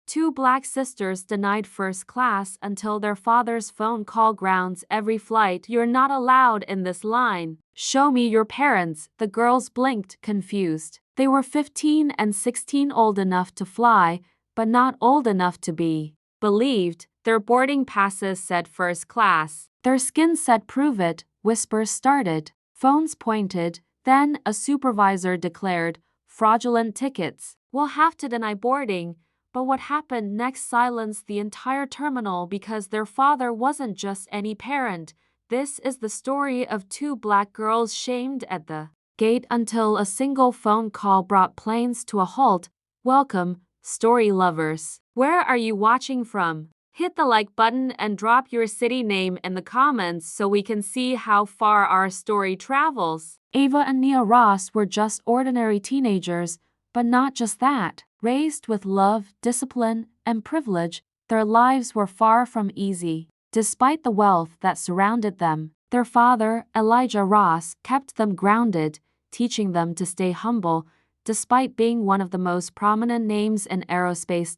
Two black sisters denied first class until their father's phone call grounds every flight. You're not allowed in this line. Show me your parents. The girls blinked, confused. They were 15 and 16, old enough to fly, but not old enough to be believed. Their boarding passes said first class. Their skin said prove it. Whispers started. Phones pointed. Then a supervisor declared, fraudulent tickets. We'll have to deny boarding. But what happened next silenced the entire terminal because their father wasn't just any parent. This is the story of two black girls shamed at the gate until a single phone call brought planes to a halt. Welcome, story lovers. Where are you watching from? Hit the like button and drop your city name in the comments so we can see how far our story travels. Ava and Nia Ross were just ordinary teenagers, but not just that. Raised with love, discipline, and privilege, their lives were far from easy. Despite the wealth that surrounded them, their father, Elijah Ross, kept them grounded, teaching them to stay humble. Despite being one of the most prominent names in aerospace.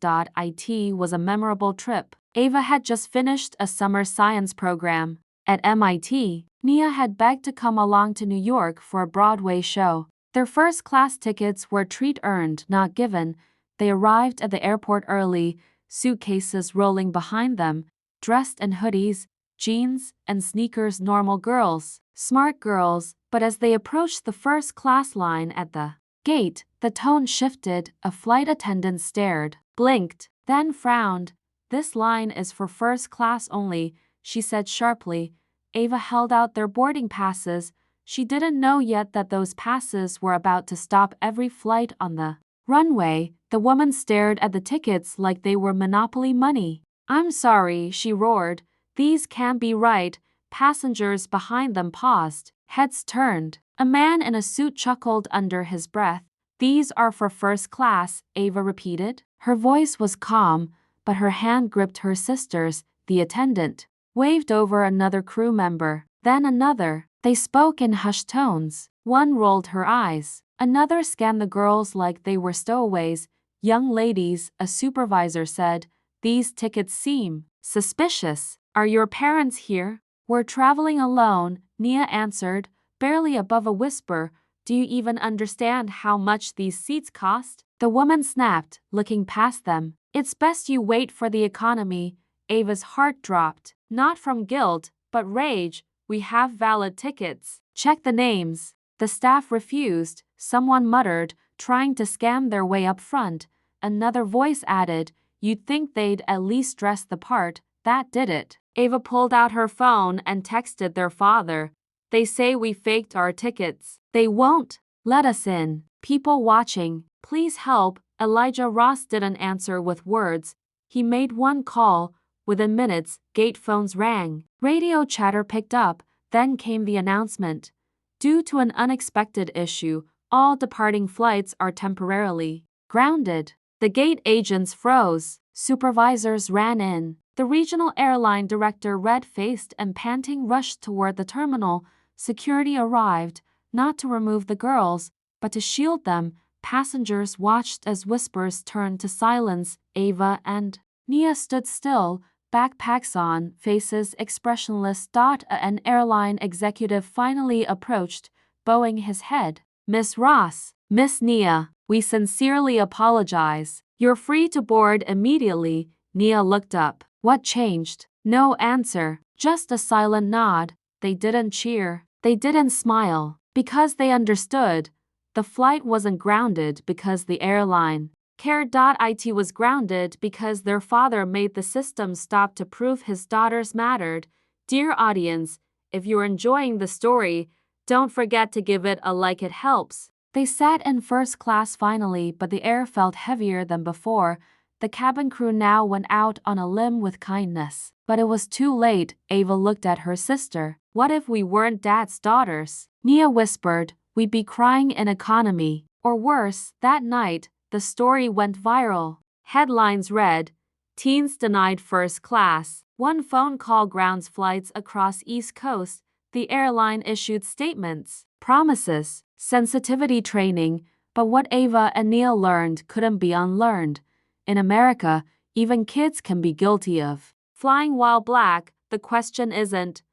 It was a memorable trip. Ava had just finished a summer science program at MIT. Nia had begged to come along to New York for a Broadway show. Their first-class tickets were a treat earned, not given. They arrived at the airport early, suitcases rolling behind them, dressed in hoodies, jeans, and sneakers. Normal girls, smart girls, but as they approached the first-class line at the gate, the tone shifted. A flight attendant stared, blinked, then frowned. This line is for first class only, she said sharply. Ava held out their boarding passes. She didn't know yet that those passes were about to stop every flight on the runway. The woman stared at the tickets like they were Monopoly money. I'm sorry, she roared. These can't be right. Passengers behind them paused, heads turned. A man in a suit chuckled under his breath. These are for first class, Ava repeated. Her voice was calm, but her hand gripped her sister's. The attendant waved over another crew member, then another. They spoke in hushed tones. One rolled her eyes. Another scanned the girls like they were stowaways. Young ladies, a supervisor said, these tickets seem suspicious. Are your parents here? We're traveling alone, Nia answered, barely above a whisper. Do you even understand how much these seats cost? The woman snapped, looking past them. It's best you wait for the economy. Ava's heart dropped, not from guilt, but rage. We have valid tickets. Check the names. The staff refused. Someone muttered, trying to scam their way up front. Another voice added, you'd think they'd at least dress the part. That did it. Ava pulled out her phone and texted their father. They say we faked our tickets. They won't let us in. People watching. Please help. Elijah Ross didn't answer with words. He made one call. Within minutes, gate phones rang. Radio chatter picked up. Then came the announcement. Due to an unexpected issue, all departing flights are temporarily grounded. The gate agents froze. Supervisors ran in. The regional airline director, red-faced and panting, rushed toward the terminal. Security arrived, not to remove the girls, but to shield them. Passengers watched as whispers turned to silence. Ava and Nia stood still, backpacks on, faces expressionless. An airline executive finally approached, bowing his head. Miss Ross, Miss Nia, we sincerely apologize. You're free to board immediately. Nia looked up. What changed? No answer, just a silent nod. They didn't cheer. They didn't smile. Because they understood. The flight wasn't grounded because the airline cared. It was grounded because their father made the system stop to prove his daughters mattered. Dear audience, if you're enjoying the story, don't forget to give it a like, it helps. They sat in first class finally, but the air felt heavier than before. The cabin crew now went out on a limb with kindness. But it was too late. Ava looked at her sister. What if we weren't Dad's daughters? Nia whispered, we'd be crying in economy. Or worse. That night, the story went viral. Headlines read, teens denied first class. One phone call grounds flights across East Coast. The airline issued statements, promises, sensitivity training. But what Ava and Nia learned couldn't be unlearned. In America, even kids can be guilty of. Flying while black, the question isn't,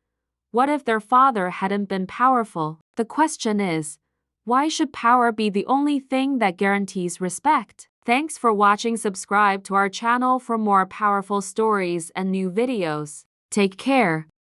what if their father hadn't been powerful? The question is, why should power be the only thing that guarantees respect? Thanks for watching. Subscribe to our channel for more powerful stories and new videos. Take care.